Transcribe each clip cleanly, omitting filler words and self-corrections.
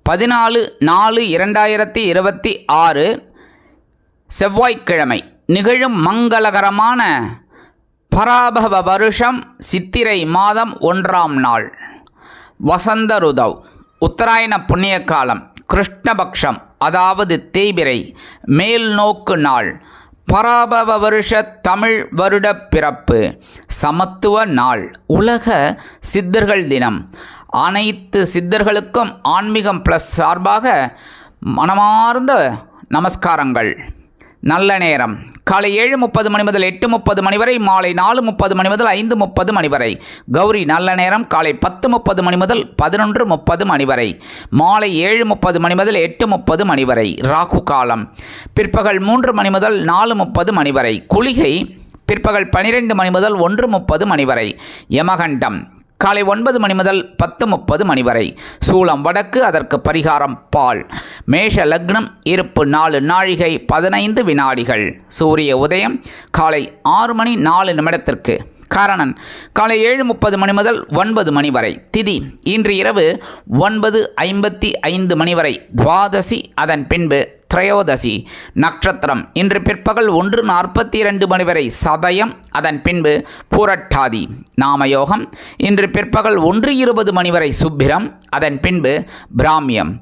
14/4/2026 செவ்வாய்க்கிழமை நிகழும் மங்களகரமான பராபவ வருஷம் சித்திரை மாதம் 1ஆம் நாள், வசந்த ருதவ், உத்தராயண புண்ணிய காலம், கிருஷ்ணபக்ஷம் அதாவது தேய்பிறை, மேல் நோக்கு நாள், பராபவ வருஷ தமிழ் வருட பிறப்பு, சமத்துவ நாள், உலக சித்தர்கள் தினம். அனைத்து சித்தர்களுக்கும் ஆன்மீகம் ப்ளஸ் சார்பாக மனமார்ந்த நமஸ்காரங்கள். நல்ல நேரம் காலை 7:30 மணி முதல் 8:30 மணி வரை, மாலை 4:30 மணி முதல் 5:30 மணி வரை. கௌரி நல்ல நேரம் காலை 10:30 மணி முதல் 11:30 மணி வரை, மாலை 7:30 மணி முதல் 8:30 மணி வரை. ராகு காலம் பிற்பகல் 3 மணி முதல் 4:30 மணி வரை. குளிகை பிற்பகல் 12 மணி முதல் 1:30 மணி வரை. யமகண்டம் காலை 9 மணி முதல் 10:30 மணி வரை. சூலம் வடக்கு, அதற்கு பரிகாரம் பால். மேஷ லக்னம், இருப்பு 4 நாழிகை 15 வினாடிகள். சூரிய உதயம் காலை 6 மணி 4 நிமிடத்திற்கு. காரணன் காலை 7:30 மணி முதல் 9 மணி வரை. திதி இன்று இரவு 9:55 மணி வரை துவாதசி, அதன் பின்பு திரையோதசி. நட்சத்திரம் இன்று பிற்பகல் 1:42 மணி வரை சதயம், அதன் பின்பு பூரட்டாதி. நாமயோகம் இன்று பிற்பகல் 1:20 மணி வரை சுப்பிரம், அதன் பின்பு பிராமியம்.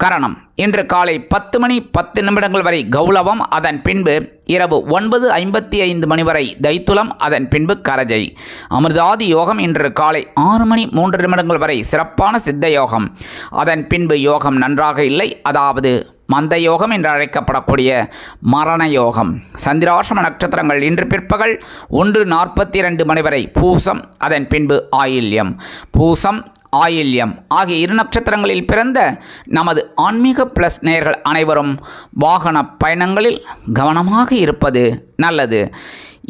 கரணம் இன்று காலை 10 மணி 10 நிமிடங்கள் வரை கௌளவம், அதன் பின்பு இரவு 9:55 மணி வரை தைத்துலம், அதன் பின்பு கரஜை. அமிர்தாதி யோகம் இன்று காலை 6 மணி 3 நிமிடங்கள் வரை சிறப்பான சித்த யோகம், அதன் பின்பு யோகம் நன்றாக இல்லை, அதாவது மந்த யோகம் என்று அழைக்கப்படக்கூடிய மரண யோகம். சந்திராசிரம நட்சத்திரங்கள் இன்று பிற்பகல் 1:42 மணி வரை பூசம், அதன் பின்பு ஆயில்யம். பூசம் ஆயில்யம் ஆகிய 2 நட்சத்திரங்களில் பிறந்த நமது ஆன்மீக ப்ளஸ் நேயர்கள் அனைவரும் வாகன பயணங்களில் கவனமாக இருப்பது நல்லது.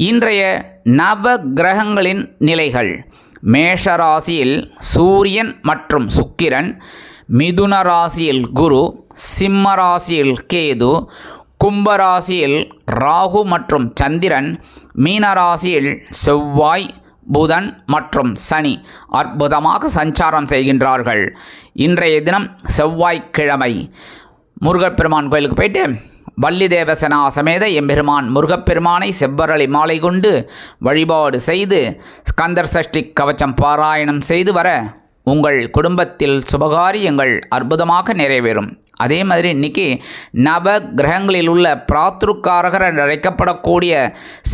இன்றைய நவ கிரகங்களின் நிலைகள்: மேஷ ராசியில் சூரியன் மற்றும் சுக்கிரன், மிதுன ராசியில் குரு, சிம்ம ராசியில் கேது, கும்பராசியில் ராகு மற்றும் சந்திரன், மீனராசியில் செவ்வாய், புதன் மற்றும் சனி அற்புதமாக சஞ்சாரம் செய்கின்றார்கள். இன்றைய தினம் செவ்வாய்க்கிழமை. முருகப்பெருமான் கோயிலுக்கு போயிட்டு வள்ளி தேவசனா சமேத எம்பெருமான் முருகப்பெருமானை செவ்வரளி மாலை கொண்டு வழிபாடு செய்து ஸ்கந்தர் சஷ்டி கவச்சம் பாராயணம் செய்து வர உங்கள் குடும்பத்தில் சுபகாரியங்கள் அற்புதமாக நிறைவேறும். அதே மாதிரி இன்றைக்கி நவ கிரகங்களில் உள்ள பிராத்ருக்காரகர் என்று அழைக்கப்படக்கூடிய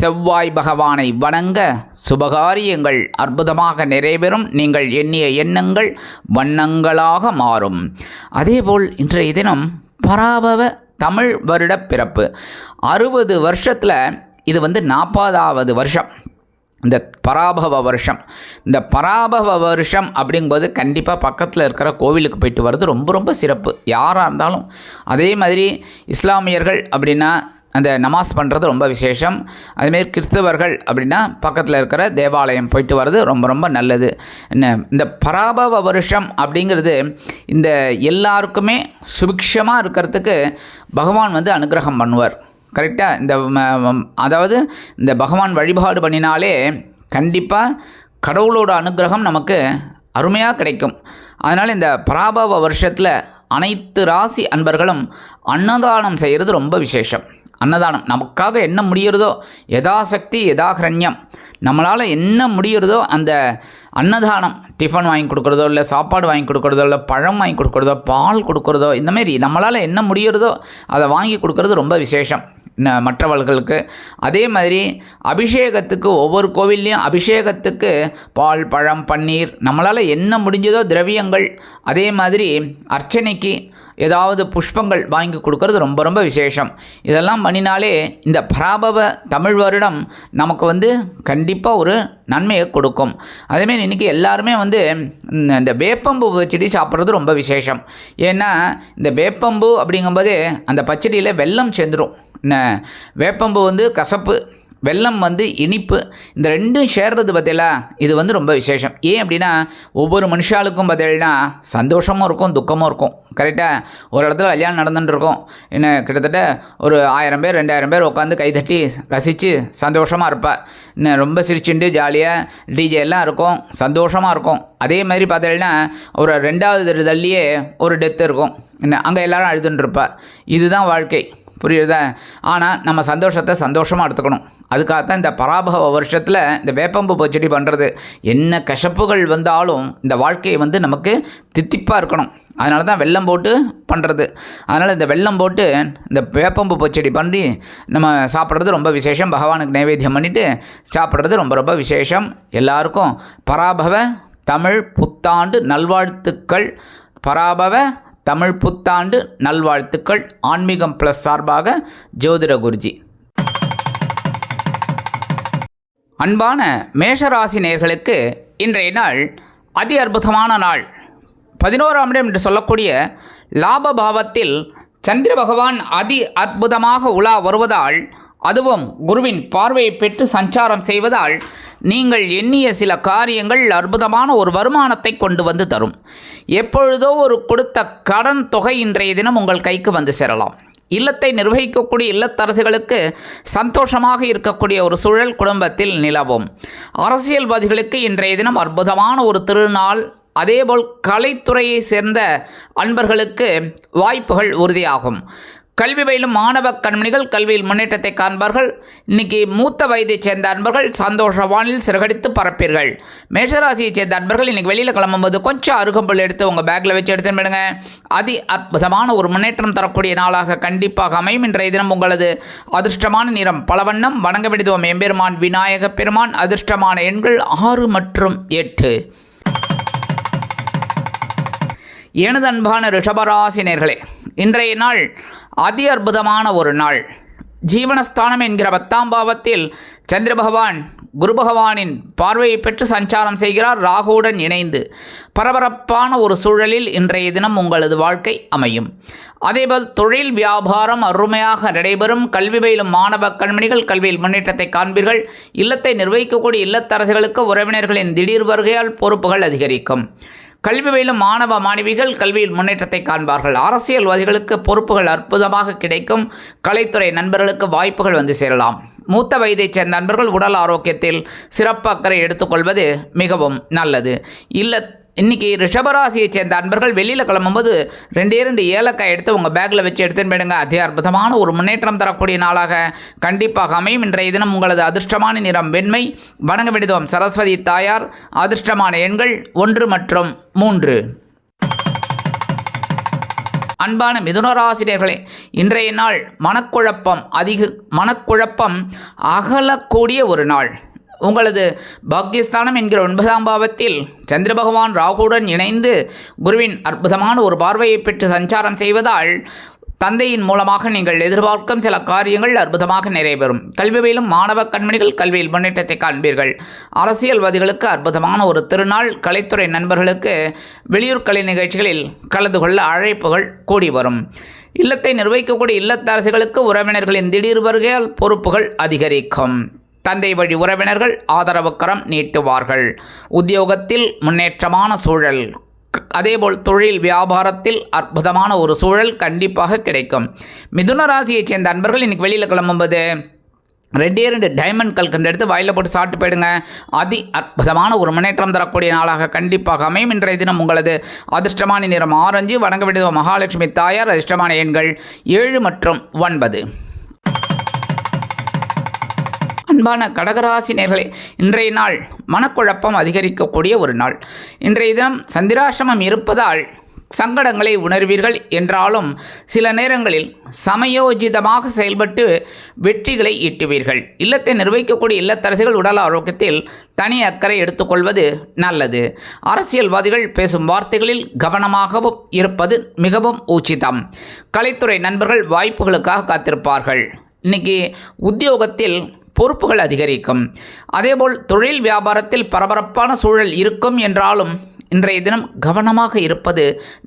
செவ்வாய் பகவானை வணங்க சுபகாரியங்கள் அற்புதமாக நிறைவேறும். நீங்கள் எண்ணிய எண்ணங்கள் வண்ணங்களாக மாறும். அதேபோல் இன்றைய தினம் பராபவ தமிழ் வருட பிறப்பு. 60 வருஷத்தில் இது 40வது வருஷம் இந்த பராபவ வருஷம். இந்த பராபவ வருஷம் அப்படிங்கும்போது கண்டிப்பாக பக்கத்தில் இருக்கிற கோவிலுக்கு போயிட்டு வர்றது ரொம்ப ரொம்ப சிறப்பு, யாராக இருந்தாலும். அதே மாதிரி இஸ்லாமியர்கள் அப்படின்னா அந்த நமாஸ் பண்ணுறது ரொம்ப விசேஷம். அதுமாரி கிறிஸ்தவர்கள் அப்படின்னா பக்கத்தில் இருக்கிற தேவாலயம் போயிட்டு வர்றது ரொம்ப ரொம்ப நல்லது. இந்த பராபவ வருஷம் அப்படிங்கிறது இந்த எல்லாருக்குமே சுபிக்ஷமாக இருக்கிறதுக்கு பகவான் அனுகிரகம் பண்ணுவார். கரெக்டாக அதாவது இந்த பகவான் வழிபாடு பண்ணினாலே கண்டிப்பாக கடவுளோட அனுகிரகம் நமக்கு அருமையாக கிடைக்கும். அதனால் இந்த பராபவ வருஷத்தில் அனைத்து ராசி அன்பர்களும் அன்னதானம் செய்கிறது ரொம்ப விசேஷம். அன்னதானம் நமக்காக என்ன முடிகிறதோ, யதாசக்தி யதாகிரண்யம், நம்மளால் என்ன முடிகிறதோ அந்த அன்னதானம், டிஃபன் வாங்கி கொடுக்குறதோ, இல்லை சாப்பாடு வாங்கி கொடுக்குறதோ, இல்லை பழம் வாங்கி கொடுக்குறதோ, பால் கொடுக்குறதோ, இந்தமாரி நம்மளால் என்ன முடிகிறதோ அதை வாங்கி கொடுக்குறது ரொம்ப விசேஷம் மற்றவர்களுக்கு. அதே மாதிரி அபிஷேகத்துக்கு ஒவ்வொரு கோவில்லையும் அபிஷேகத்துக்கு பால், பழம், பன்னீர், நம்மளால் என்ன முடிஞ்சதோ திரவியங்கள், அதே மாதிரி அர்ச்சனைக்கு ஏதாவது புஷ்பங்கள் வாங்கி கொடுக்கறது ரொம்ப ரொம்ப விசேஷம். இதெல்லாம் பண்ணினாலே இந்த பராபவ தமிழ் வருடம் நமக்கு கண்டிப்பாக ஒரு நன்மையை கொடுக்கும். அதேமாரி இன்றைக்கி எல்லாருமே இந்த வேப்பம்பூ பச்சடி சாப்பிட்றது ரொம்ப விசேஷம். ஏன்னா இந்த வேப்பம்பூ அப்படிங்கும்போது அந்த பச்சடியில் வெல்லம் சேர்ந்துடும். வேப்பம்பூ கசப்பு, வெல்லம் வந்து இனிப்பு, இந்த ரெண்டும் சேர்றது பார்த்தீங்களா, இது வந்து ரொம்ப விசேஷம். ஏன் அப்படின்னா ஒவ்வொரு மனுஷாளுக்கும் பார்த்தீங்கன்னா சந்தோஷமும் இருக்கும் துக்கமும் இருக்கும். கரெக்டாக ஒரு இடத்துல கல்யாணம் நடந்துட்டு இருக்கும், என்ன கிட்டத்தட்ட ஒரு 1000 பேர் 2000 பேர் உட்காந்து கைத்தட்டி ரசித்து சந்தோஷமாக இருப்பா. இன்னும் ரொம்ப சிரிச்சுண்டு ஜாலியாக டிஜே எல்லாம் இருக்கும், சந்தோஷமாக இருக்கும். அதே மாதிரி பார்த்தீங்கன்னா ஒரு 2வது தள்ளியே ஒரு டெத்து இருக்கும், என்ன அங்கே எல்லோரும் அழுதுன்னு இருப்பா. இதுதான் வாழ்க்கை, புரியுறதா? ஆனால் நம்ம சந்தோஷத்தை சந்தோஷமாக எடுத்துக்கணும். அதுக்காகத்தான் இந்த பராபவ வருஷத்தில் இந்த வேப்பம்பு பச்சடி பண்ணுறது. என்ன கசப்புகள் வந்தாலும் இந்த வாழ்க்கையை வந்து நமக்கு தித்திப்பாக இருக்கணும். அதனால தான் வெல்லம் போட்டு பண்ணுறது. அதனால் இந்த வெல்லம் போட்டு இந்த வேப்பம்பு பச்சடி பண்ணி நம்ம சாப்பிட்றது ரொம்ப விசேஷம். பகவானுக்கு நைவேத்தியம் பண்ணிவிட்டு சாப்பிட்றது ரொம்ப ரொம்ப விசேஷம். எல்லாருக்கும் பராபவ தமிழ் புத்தாண்டு நல்வாழ்த்துக்கள். பராபவ தமிழ் புத்தாண்டு நல்வாழ்த்துக்கள். ஆன்மீகம் ப்ளஸ் சார்பாக ஜோதிட குருஜி. அன்பான மேஷராசி நேயர்களுக்கு இன்றைய நாள் அதி அற்புதமான நாள். 11ஆம் இடம் என்று சொல்லக்கூடிய லாப பாவத்தில் சந்திர பகவான் அதி அற்புதமாக உலா வருவதால், அதுவும் குருவின் பார்வையை பெற்று சஞ்சாரம் செய்வதால் நீங்கள் எண்ணிய சில காரியங்கள் அற்புதமான ஒரு வருமானத்தை கொண்டு வந்து தரும். எப்பொழுதோ ஒரு கொடுத்த கடன் தொகை இன்றைய தினம் உங்கள் கைக்கு வந்து சேரலாம். இல்லத்தை நிர்வகிக்கக்கூடிய இல்லத்தரசிகளுக்கு சந்தோஷமாக இருக்கக்கூடிய ஒரு சூழல் குடும்பத்தில் நிலவும். அரசியல்வாதிகளுக்கு இன்றைய தினம் அற்புதமான ஒரு திருநாள். அதேபோல் கலைத்துறையை சேர்ந்த அன்பர்களுக்கு வாய்ப்புகள் உறுதியாகும். கல்வி பயிலும் மாணவ கண்மணிகள் கல்வியில் முன்னேற்றத்தை காண்பார்கள். இன்றைக்கி மூத்த வயதைச் சேர்ந்த அன்பர்கள் சந்தோஷ வானில் சிறகடித்து பறப்பீர்கள். மேஷராசியைச் சேர்ந்த அன்பர்கள் இன்றைக்கி வெளியில் கிளம்பும்போது கொஞ்சம் அருகம்புல் எடுத்து உங்கள் பேக்கில் வச்சு எடுத்து விடுங்க. அதி அற்புதமான ஒரு முன்னேற்றம் தரக்கூடிய நாளாக கண்டிப்பாக அமையும். இன்றைய தினம் உங்களது அதிர்ஷ்டமான நிறம் பலவண்ணம். வணங்க விடுவோம் எம்பெருமான் விநாயக பெருமான். அதிர்ஷ்டமான எண்கள் 6 மற்றும் 8. எனது அன்பான ரிஷபராசினியர்களே, இன்றைய நாள் அதி அற்புதமான ஒரு நாள். ஜீவனஸ்தானம் என்கிற 10ஆம் பாவத்தில் சந்திர பகவான் குரு பகவானின் பார்வையை பெற்று சஞ்சாரம் செய்கிறார். ராகுவுடன் இணைந்து பரபரப்பான ஒரு சூழலில் இன்றைய தினம் உங்களது வாழ்க்கை அமையும். அதேபோல் தொழில் வியாபாரம் அருமையாக நடைபெறும். கல்வி பயிலும் மாணவ கண்மணிகள் கல்வியில் முன்னேற்றத்தை காண்பீர்கள். இல்லத்தை நிர்வகிக்கக்கூடிய இல்லத்தரசிகளுக்கு உறவினர்களின் திடீர் வருகையால் பொறுப்புகள் அதிகரிக்கும். கல்வி பயிலும் மாணவ மாணவிகள் கல்வியில் முன்னேற்றத்தை காண்பார்கள். அரசியல்வாதிகளுக்கு பொறுப்புகள் அற்புதமாக கிடைக்கும். கலைத்துறை நண்பர்களுக்கு வாய்ப்புகள் வந்து சேரலாம். மூத்த வயதைச் சேர்ந்த நண்பர்கள் உடல் ஆரோக்கியத்தில் சிறப்பு அக்கறை எடுத்துக்கொள்வது மிகவும் நல்லது. இன்றைக்கி ரிஷபராசியைச் சேர்ந்த அன்பர்கள் வெளியில் கிளம்பும்போது 2 ஏலக்காய் எடுத்து உங்கள் பேக்கில் வச்சு எடுத்துன்னு போயிடுங்க. அதி அற்புதமான ஒரு முன்னேற்றம் தரக்கூடிய நாளாக கண்டிப்பாக அமையும். இன்றைய தினம் உங்களது அதிர்ஷ்டமான நிறம் வெண்மை. வணங்க விடுவோம் சரஸ்வதி தாயார். அதிர்ஷ்டமான எண்கள் 1 மற்றும் 3. அன்பான மிதுனராசினியர்களே, இன்றைய நாள் மனக்குழப்பம் அகலக்கூடிய ஒரு நாள். உங்களது பாக்கியஸ்தானம் என்கிற 9ஆம் பாவத்தில் சந்திர பகவான் ராகுவுடன் இணைந்து குருவின் அற்புதமான ஒரு பார்வையை பெற்று சஞ்சாரம் செய்வதால் தந்தையின் மூலமாக நீங்கள் எதிர்பார்க்கும் சில காரியங்கள் அற்புதமாக நிறைவேறும். கல்வி பயிலும் மாணவ கண்மணிகள் கல்வியில் முன்னேற்றத்தை காண்பீர்கள். அரசியல்வாதிகளுக்கு அற்புதமான ஒரு திருநாள். கலைத்துறை நண்பர்களுக்கு வெளியூர் கலை நிகழ்ச்சிகளில் கலந்து கொள்ள அழைப்புகள் கூடி வரும். இல்லத்தை நிர்வகிக்கக்கூடிய இல்லத்தரசிகளுக்கு உறவினர்களின் திடீர் வருகையால் பொறுப்புகள் அதிகரிக்கும். தந்தை வழி உறவினர்கள் ஆதரவு கரம் நீட்டுவார்கள். உத்தியோகத்தில் முன்னேற்றமான சூழல். அதேபோல் தொழில் வியாபாரத்தில் அற்புதமான ஒரு சூழல் கண்டிப்பாக கிடைக்கும். மிதுன ராசியைச் சேர்ந்த அன்பர்கள் இன்றைக்கி வெளியில் கிளம்பும்போது 2 டைமண்ட் கல்கண்டு எடுத்து வாயில் போட்டு சாப்பிட்டு போயிடுங்க. அதி அற்புதமான ஒரு முன்னேற்றம் தரக்கூடிய நாளாக கண்டிப்பாக அமையும். இன்றைய தினம் உங்களது அதிர்ஷ்டமான நிறம் ஆரஞ்சு. வணங்க விடுவோம் மகாலட்சுமி தாயார். அதிர்ஷ்டமான எண்கள் 7 மற்றும் 9. அன்பான கடகராசி நேயர்களே, இன்றைய நாள் மனக்குழப்பம் அதிகரிக்கக்கூடிய ஒரு நாள். இன்றைய தினம் சந்திராசிரமம் இருப்பதால் சங்கடங்களை உணர்வீர்கள். என்றாலும் சில நேரங்களில் சமயோஜிதமாக செயல்பட்டு வெற்றிகளை ஈட்டுவீர்கள். இல்லத்தை நிர்வகிக்கக்கூடிய இல்லத்தரசிகள் உடல் ஆரோக்கியத்தில் தனி அக்கறை எடுத்துக்கொள்வது நல்லது. அரசியல்வாதிகள் பேசும் வார்த்தைகளில் கவனமாகவும் இருப்பது மிகவும் உச்சிதம். கலைத்துறை நண்பர்கள் வாய்ப்புகளுக்காக காத்திருப்பார்கள். இன்றைக்கி உத்தியோகத்தில் பொறுப்புகள் அதிகரிக்கும். அதேபோல் தொழில் வியாபாரத்தில் பரபரப்பான சூழல் இருக்கும். என்றாலும் இன்றைய தினம் கவனமாக இருப்பது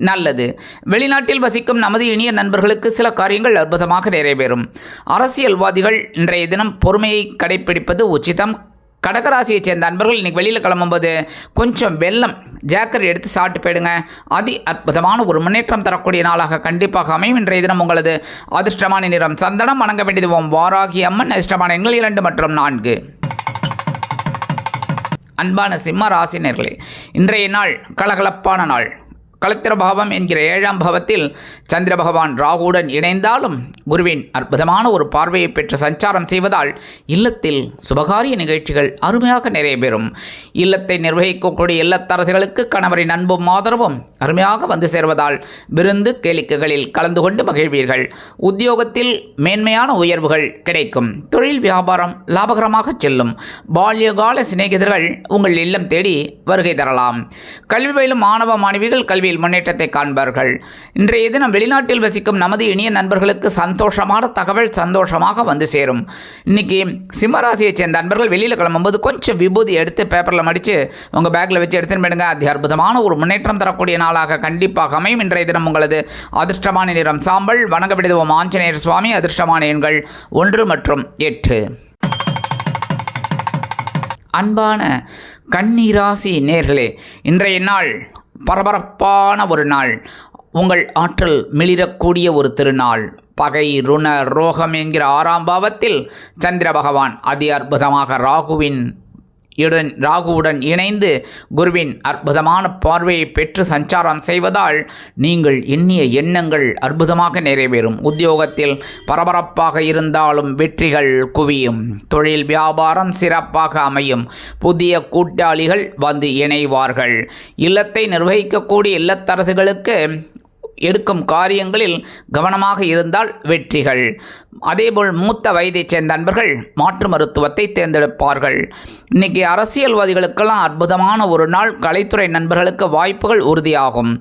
நல்லது. வெளிநாட்டில் வசிக்கும் நமது இனிய நண்பர்களுக்கு சில காரியங்கள் அற்புதமாக நிறைவேறும். அரசியல்வாதிகள் இன்றைய தினம் பொறுமையை கடைபிடிப்பது உச்சிதம். கடகராசியைச் சேர்ந்த நண்பர்கள் இன்றைக்கி வெளியில் கிளம்பும்போது கொஞ்சம் வெல்லம் ஜாக்கரை எடுத்து சாப்பிட்டு போயிடுங்க. அதி அற்புதமான ஒரு முன்னேற்றம் தரக்கூடிய நாளாக கண்டிப்பாக அமையும். இன்றைய தினம் உங்களது அதிர்ஷ்டமான நிறம் சந்தனம். வணங்க வேண்டியது வாராகி அம்மன். அதிர்ஷ்டமான எண்கள் 2 மற்றும் 4. அன்பான சிம்ம ராசினியர்களே, இன்றைய நாள் கலகலப்பான நாள். கலத்திர பாவம் என்கிற 7ஆம் பாவத்தில் சந்திர பகவான் ராகுவுடன் இணைந்தாலும் குருவின் அற்புதமான ஒரு பார்வையை பெற்று சஞ்சாரம் செய்வதால் இல்லத்தில் சுபகாரிய நிகழ்ச்சிகள் அருமையாக நிறைவேறும். இல்லத்தை நிர்வகிக்கக்கூடிய இல்லத்தரசிகளுக்கு கணவரின் அன்பும் ஆதரவும் அருமையாக வந்து சேர்வதால் விருந்து கேளிக்கைகளில் கலந்து கொண்டு மகிழ்வீர்கள். உத்தியோகத்தில் மேன்மையான உயர்வுகள் கிடைக்கும். தொழில் வியாபாரம் லாபகரமாக செல்லும். பால்யகால சிநேகிதர்கள் உங்கள் இல்லம் தேடி வருகை தரலாம். கல்வி பயிலும் மாணவ மாணவிகள் கல்வியில் முன்னேற்றத்தை காண்பார்கள். இன்றைய தினம் வெளிநாட்டில் வசிக்கும் நமது இனிய நண்பர்களுக்கு சந்தோஷமான தகவல் சந்தோஷமாக வந்து சேரும். இன்னைக்கு சிம்மராசியைச் சேர்ந்த நண்பர்கள் வெளியில் கிளம்பும்போது கொஞ்சம் விபூதி எடுத்து பேப்பரில் மடித்து உங்கள் பேக்கில் வச்சு எடுத்துன்னு போயிடுங்க. அதி அற்புதமான ஒரு முன்னேற்றம் தரக்கூடிய நாளாக கண்டிப்பாக அமையும். இன்றைய தினம் உங்களது அதிர்ஷ்டமான நிறம் சாம்பல். வணங்க விடுவோம் ஆஞ்சநேயர் சுவாமி. அதிர்ஷ்டமான எண்கள் 1 மற்றும் 8. அன்பான கன்னிராசி நேர்களே, இன்றைய நாள் பரபரப்பான ஒரு நாள். உங்கள் ஆற்றல் மிளிரக்கூடிய ஒரு திருநாள். பகை ருண ரோகம் என்கிற 6ஆம் பாவத்தில் சந்திர பகவான் அதி அற்புதமாக ராகுவுடன் இணைந்து குருவின் அற்புதமான பார்வையை பெற்று சஞ்சாரம் செய்வதால் நீங்கள் எண்ணிய எண்ணங்கள் அற்புதமாக நிறைவேறும். உத்தியோகத்தில் பரபரப்பாக இருந்தாலும் வெற்றிகள் குவியும். தொழில் வியாபாரம் சிறப்பாக அமையும். புதிய கூட்டாளிகள் வந்து இணைவார்கள். இல்லத்தை நிர்வகிக்கக்கூடிய இல்லத்தரசுகளுக்கு எடுக்கும் காரியங்களில் கவனமாக இருந்தால் வெற்றிகள். அதேபோல் மூத்த வயதைச் சேர்ந்த நண்பர்கள் மாற்று மருத்துவத்தை தேர்ந்தெடுப்பார்கள். இன்றைக்கி அரசியல்வாதிகளுக்கெல்லாம் அற்புதமான ஒரு நாள். கலைத்துறை நண்பர்களுக்கு வாய்ப்புகள் உறுதியாகும்.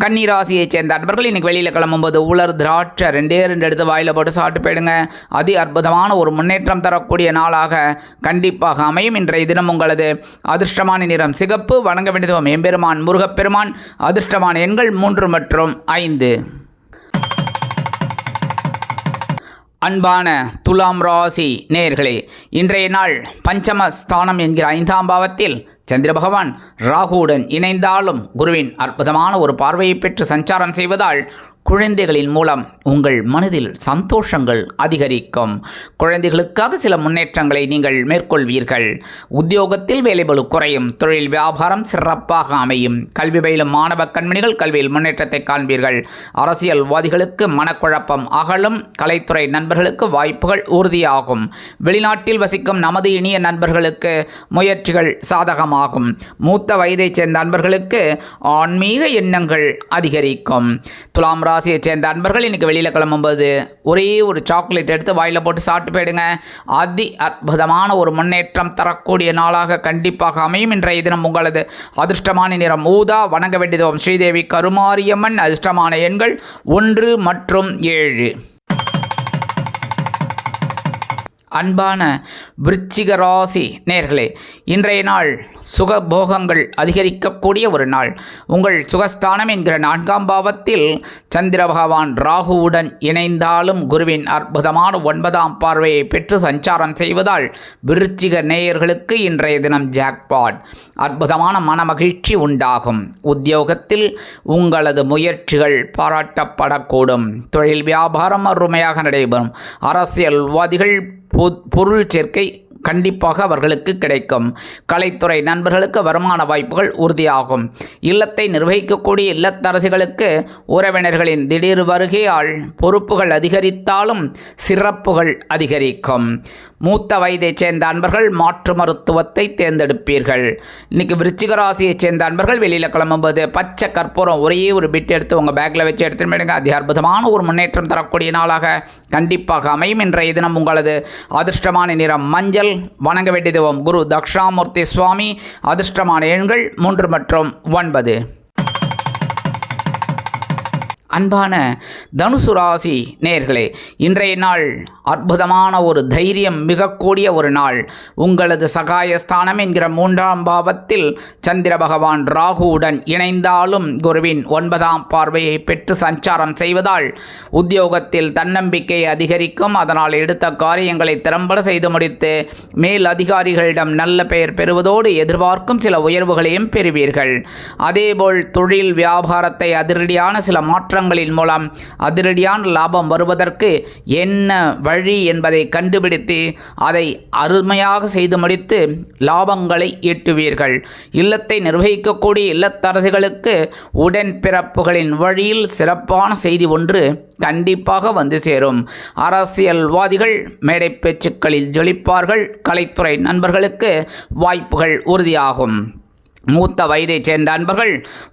கன்னிராசியைச் சேர்ந்த நண்பர்கள் இன்றைக்கி வெளியில் கிளம்பும்போது உலர் திராட்சை 2 எடுத்து வாயில் போட்டு சாப்பிட்டு போயிடுங்க. அதி அற்புதமான ஒரு முன்னேற்றம் தரக்கூடிய நாளாக கண்டிப்பாக அமையும். இன்றைய தினம் உங்களது அதிர்ஷ்டமான நிறம் சிகப்பு. வணங்க வேண்டியது எம்பெருமான் முருகப்பெருமான். அதிர்ஷ்டமான எண்கள் 3 மற்றும் 5. அன்பான துலாம் ராசி நேயர்களே, இன்றைய நாள் பஞ்சமஸ்தானம் என்கிற 5ஆம் பாவத்தில் சந்திர பகவான் ராகுவுடன் இணைந்தாலும் குருவின் அற்புதமான ஒரு பார்வையை பெற்று சஞ்சாரம் செய்வதால் குழந்தைகளின் மூலம் உங்கள் மனதில் சந்தோஷங்கள் அதிகரிக்கும். குழந்தைகளுக்காக சில முன்னேற்றங்களை நீங்கள் மேற்கொள்வீர்கள். உத்தியோகத்தில் வேலைபளு குறையும். தொழில் வியாபாரம் சிறப்பாக அமையும். கல்வி பயிலும் மாணவ கண்மணிகள் கல்வியில் முன்னேற்றத்தை காண்பீர்கள். அரசியல்வாதிகளுக்கு மனக்குழப்பம் அகலும். கலைத்துறை நண்பர்களுக்கு வாய்ப்புகள் உறுதியாகும். வெளிநாட்டில் வசிக்கும் நமது இனிய நண்பர்களுக்கு முயற்சிகள் சாதகமாகும். மூத்த வயதைச் சேர்ந்த நண்பர்களுக்கு ஆன்மீக எண்ணங்கள் அதிகரிக்கும். துலாம் ராசியைச் சேர்ந்த நண்பர்கள் இன்றைக்கி வெளியில் கிளம்பும்போது ஒரே ஒரு சாக்லேட் எடுத்து வாயில் போட்டு சாப்பிட்டு போயிடுங்க. அதி அற்புதமான ஒரு முன்னேற்றம் தரக்கூடிய நாளாக கண்டிப்பாக அமையும். இன்றைய தினம் உங்களது அதிர்ஷ்டமான நிறம் ஊதா. வணங்க வேண்டியது ஸ்ரீதேவி கருமாரியம்மன். அதிர்ஷ்டமான எண்கள் 1 மற்றும் 7. அன்பான விருச்சிக ராசி நேர்களே, இன்றைய நாள் சுகபோகங்கள் அதிகரிக்கக்கூடிய ஒரு நாள். உங்கள் சுகஸ்தானம் என்கிற 4ஆம் பாவத்தில் சந்திர பகவான் ராகுவுடன் இணைந்தாலும் குருவின் அற்புதமான 9ஆம் பார்வையை பெற்று சஞ்சாரம் செய்வதால் விருச்சிக நேயர்களுக்கு இன்றைய தினம் ஜாக்பாட். அற்புதமான மனமகிழ்ச்சி உண்டாகும். உத்தியோகத்தில் உங்களது முயற்சிகள் பாராட்டப்படக்கூடும். தொழில் வியாபாரம் அருமையாக நடைபெறும். அரசியல்வாதிகள் பொருள் சேர்க்கை கண்டிப்பாக அவர்களுக்கு கிடைக்கும். கலைத்துறை நண்பர்களுக்கு வருமான வாய்ப்புகள் உறுதியாகும். இல்லத்தை நிர்வகிக்கக்கூடிய இல்லத்தரசிகளுக்கு உறவினர்களின் திடீர் வருகையால் பொறுப்புகள் அதிகரித்தாலும் சிறப்புகள் அதிகரிக்கும். மூத்த வயதைச் சேர்ந்த அன்பர்கள் மாற்று மருத்துவத்தை தேர்ந்தெடுப்பீர்கள். இன்றைக்கி விருச்சிக ராசியைச் சேர்ந்த அன்பர்கள் வெளியில் கிளம்பும்போது பச்சை கற்பூரம் ஒரே ஒரு பிட் எடுத்து உங்கள் பேக்கில் வச்சு எடுத்துட்டு போயிடுங்க. அதி அற்புதமான ஒரு முன்னேற்றம் தரக்கூடிய நாளாக கண்டிப்பாக அமையும். இன்றைய தினம் உங்களது அதிர்ஷ்டமான நிறம் மஞ்சள். வணங்க வேண்டியது குரு தக்ஷாமூர்த்தி சுவாமி. அதிர்ஷ்டமான எண்கள் 3 மற்றும் 9. அன்பான தனுசு ராசி நேயர்களே, இன்றைய நாள் அற்புதமான ஒரு தைரியம் மிகக்கூடிய ஒரு நாள். உங்களது சகாயஸ்தானம் என்கிற 3ஆம் பாவத்தில் சந்திர பகவான் ராகுவுடன் இணைந்தாலும் குருவின் 9ஆம் பார்வையை பெற்று சஞ்சாரம் செய்வதால் உத்தியோகத்தில் தன்னம்பிக்கை அதிகரிக்கும். அதனால் எடுத்த காரியங்களை திறம்பட செய்து முடித்து மேல் அதிகாரிகளிடம் நல்ல பெயர் பெறுவதோடு எதிர்பார்க்கும் சில உயர்வுகளையும் பெறுவீர்கள். அதேபோல் தொழில் வியாபாரத்தை அதிரடியான சில மாற்றங்களின் மூலம் அதிரடியான லாபம் வருவதற்கு என்ன வழி என்பதை கண்டுபிடித்து அதை அருமையாக செய்து முடித்து லாபங்களை ஈட்டுவீர்கள். இல்லத்தை நிர்வகிக்கக்கூடிய இல்லத்தரசிகளுக்கு உடன்பிறப்புகளின் வழியில் சிறப்பான செய்தி ஒன்று கண்டிப்பாக வந்து சேரும். அரசியல்வாதிகள் மேடை பேச்சுக்களில் ஜொலிப்பார்கள். கலைத்துறை நண்பர்களுக்கு வாய்ப்புகள் உறுதியாகும். மூத்த வயதைச் சேர்ந்த அன்பர்கள்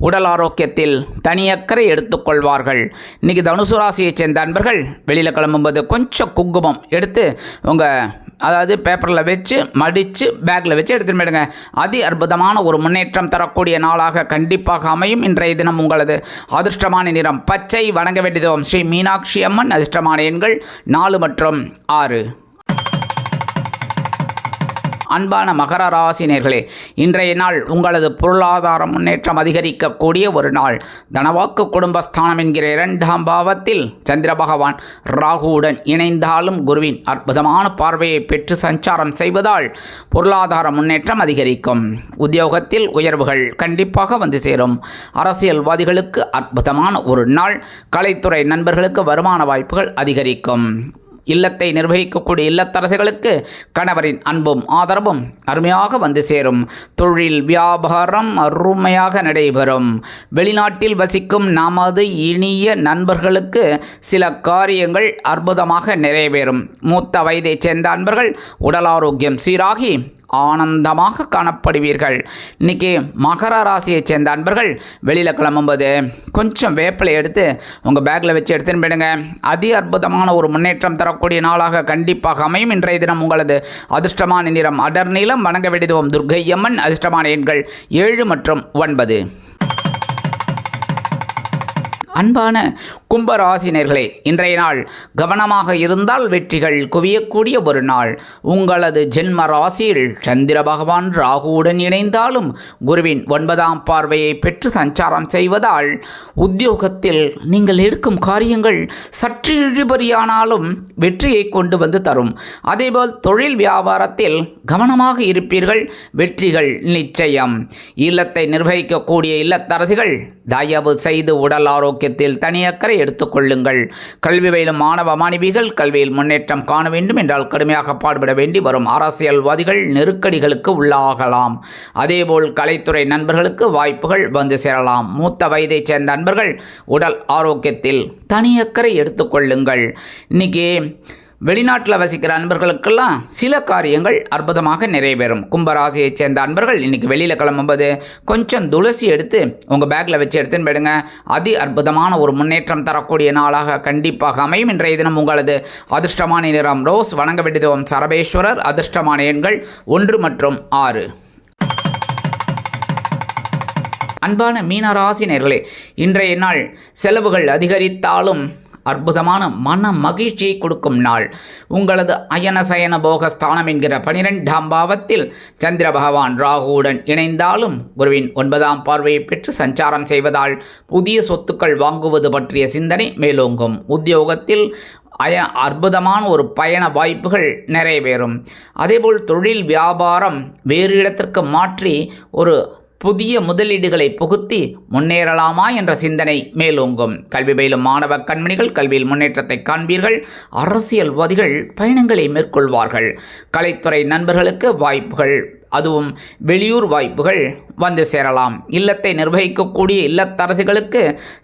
உடல் ஆரோக்கியத்தில் தனியக்கறை எடுத்துக்கொள்வார்கள். இன்றைக்கி தனுசு ராசியைச் சேர்ந்த அன்பர்கள் வெளியில் கிளம்பும்போது கொஞ்சம் குங்குமம் எடுத்து உங்கள் பேப்பரில் வச்சு மடித்து பேக்கில் வச்சு எடுத்துட்டு போயிடுங்க. அதி அற்புதமான ஒரு முன்னேற்றம் தரக்கூடிய நாளாக கண்டிப்பாக அமையும். இன்றைய தினம் உங்களது அதிர்ஷ்டமான நிறம் பச்சை. வணங்க வேண்டியதும் ஸ்ரீ மீனாட்சி அம்மன். அதிர்ஷ்டமான எண்கள் 4 மற்றும் 6. அன்பான மகர ராசினியர்களே, இன்றைய நாள் உங்களது பொருளாதார முன்னேற்றம் அதிகரிக்கக்கூடிய ஒரு நாள். தனவாக்கு குடும்பஸ்தானம் என்கிற 2ஆம் பாவத்தில் சந்திர பகவான் ராகுவுடன் இணைந்தாலும் குருவின் அற்புதமான பார்வையை பெற்று சஞ்சாரம் செய்வதால் பொருளாதார முன்னேற்றம் அதிகரிக்கும். உத்தியோகத்தில் உயர்வுகள் கண்டிப்பாக வந்து சேரும். அரசியல்வாதிகளுக்கு அற்புதமான ஒரு நாள். கலைத்துறை நண்பர்களுக்கு வருமான வாய்ப்புகள் அதிகரிக்கும். இல்லத்தை நிர்வகிக்கக்கூடிய இல்லத்தரசிகளுக்கு கணவரின் அன்பும் ஆதரவும் அருமையாக வந்து சேரும். தொழில் வியாபாரம் அருமையாக நடைபெறும். வெளிநாட்டில் வசிக்கும் நமது இனிய நண்பர்களுக்கு சில காரியங்கள் அற்புதமாக நிறைவேறும். மூத்த வயதைச் சேர்ந்த அன்பர்கள் உடல் ஆரோக்கியம் சீராகி ஆனந்தமாக காணப்படுவீர்கள். இன்றைக்கி மகர ராசியைச் சேர்ந்த அன்பர்கள் வெளியில் கிளம்பும்போது கொஞ்சம் வேப்பிலை எடுத்து உங்கள் பேக்கில் வச்சு எடுத்துன்னு போயிடுங்க. அதி அற்புதமான ஒரு முன்னேற்றம் தரக்கூடிய நாளாக கண்டிப்பாக அமையும். இன்றைய தினம் உங்களது அதிர்ஷ்டமான நிறம் அடர் நீலம். வணங்க வேண்டியதும் துர்க்கை அம்மன். அதிர்ஷ்டமான எண்கள் 7 மற்றும் 9. அன்பான கும்பராசினியர்களே, இன்றைய நாள் கவனமாக இருந்தால் வெற்றிகள் குவியக்கூடிய ஒரு நாள். உங்களது ஜென்ம ராசியில் சந்திர பகவான் ராகுவுடன் இணைந்தாலும் குருவின் 9ஆம் பார்வையை பெற்று சஞ்சாரம் செய்வதால் உத்தியோகத்தில் நீங்கள் எடுக்கும் காரியங்கள் சற்று இழுபறியானாலும் வெற்றியை கொண்டு வந்து தரும். அதேபோல் தொழில் வியாபாரத்தில் கவனமாக இருப்பீர்கள். வெற்றிகள் நிச்சயம். இல்லத்தை நிர்வகிக்கக்கூடிய இல்லத்தரசிகள் தயவு செய்து உடல் ஆரோக்கியத்தில் தனியக்கறை எடுத்துக்கொள்ளுங்கள். கல்வி பயிலும் மாணவ மாணவிகள் கல்வியில் முன்னேற்றம் காண வேண்டும் என்றால் கடுமையாக பாடுபட வேண்டி வரும். அரசியல்வாதிகள் நெருக்கடிகளுக்கு உள்ளாகலாம். அதேபோல் கலைத்துறை நண்பர்களுக்கு வாய்ப்புகள் வந்து சேரலாம். மூத்த வயதைச் சேர்ந்த நண்பர்கள் உடல் ஆரோக்கியத்தில் தனியக்கறை எடுத்துக்கொள்ளுங்கள். இன்றைக்கி வெளிநாட்டில் வசிக்கிற அன்பர்களுக்கெல்லாம் சில காரியங்கள் அற்புதமாக நிறைவேறும். கும்பராசியைச் சேர்ந்த அன்பர்கள் இன்றைக்கி வெளியில் கிளம்பும்போது கொஞ்சம் துளசி எடுத்து உங்கள் பேக்கில் வச்சு எடுத்துன்னு போயிடுங்க. அதி அற்புதமான ஒரு முன்னேற்றம் தரக்கூடிய நாளாக கண்டிப்பாக அமையும். இன்றைய தினம் உங்களது அதிர்ஷ்டமான நிறம் ரோஸ். வணங்க வேண்டியதும் சரபேஸ்வரர். அதிர்ஷ்டமான எண்கள் 1 மற்றும் 6. அன்பான மீனராசி நேயர்களே, இன்றைய நாள் செலவுகள் அதிகரித்தாலும் அற்புதமான மன மகிழ்ச்சியை கொடுக்கும் நாள். உங்களது அயன சயன போகஸ்தானம் என்கிற 12ஆம் பாவத்தில் சந்திர பகவான் ராகுவுடன் இணைந்தாலும் குருவின் 9ஆம் பார்வையை பெற்று சஞ்சாரம் செய்வதால் புதிய சொத்துக்கள் வாங்குவது பற்றிய சிந்தனை மேலோங்கும். உத்தியோகத்தில் அற்புதமான ஒரு பயண வாய்ப்புகள் நிறைவேறும். அதேபோல் தொழில் வியாபாரம் வேறு இடத்திற்கு மாற்றி ஒரு புதிய முதலீடுகளை புகுத்தி முன்னேறலாமா என்ற சிந்தனை மேலோங்கும். கல்வி பயிலும் மாணவ கண்மணிகள் கல்வியில் முன்னேற்றத்தை காண்பீர்கள். அரசியல்வாதிகள் பயணங்களை மேற்கொள்வார்கள். கலைத்துறை நண்பர்களுக்கு வாய்ப்புகள், அதுவும் வெளியூர் வாய்ப்புகள் வந்து சேரலாம். இல்லத்தை நிர்வகிக்கக்கூடிய இல்லத்தரசிகளுக்கு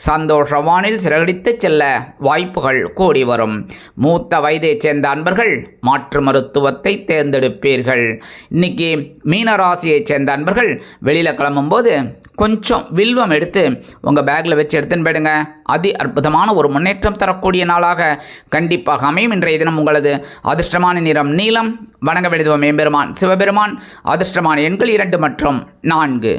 சந்தோஷவானில் சிறகடித்து செல்ல வாய்ப்புகள் கூடி வரும். மூத்த வயதைச் சேர்ந்த அன்பர்கள் மாற்று மருத்துவத்தை தேர்ந்தெடுப்பீர்கள். இன்றைக்கி மீனராசியைச் சேர்ந்த அன்பர்கள் வெளியில் கிளம்பும்போது கொஞ்சம் வில்வம் எடுத்து உங்கள் பேக்கில் வச்சு எடுத்துன்னு போயிடுங்க. அதி அற்புதமான ஒரு முன்னேற்றம் தரக்கூடிய நாளாக கண்டிப்பாக அமையும். இன்றைய தினம் உங்களது அதிர்ஷ்டமான நிறம் நீலம். வணங்க வேண்டியதும் எம்பெருமான் சிவபெருமான். அதிர்ஷ்டமான எண்கள் 2 மற்றும் 4.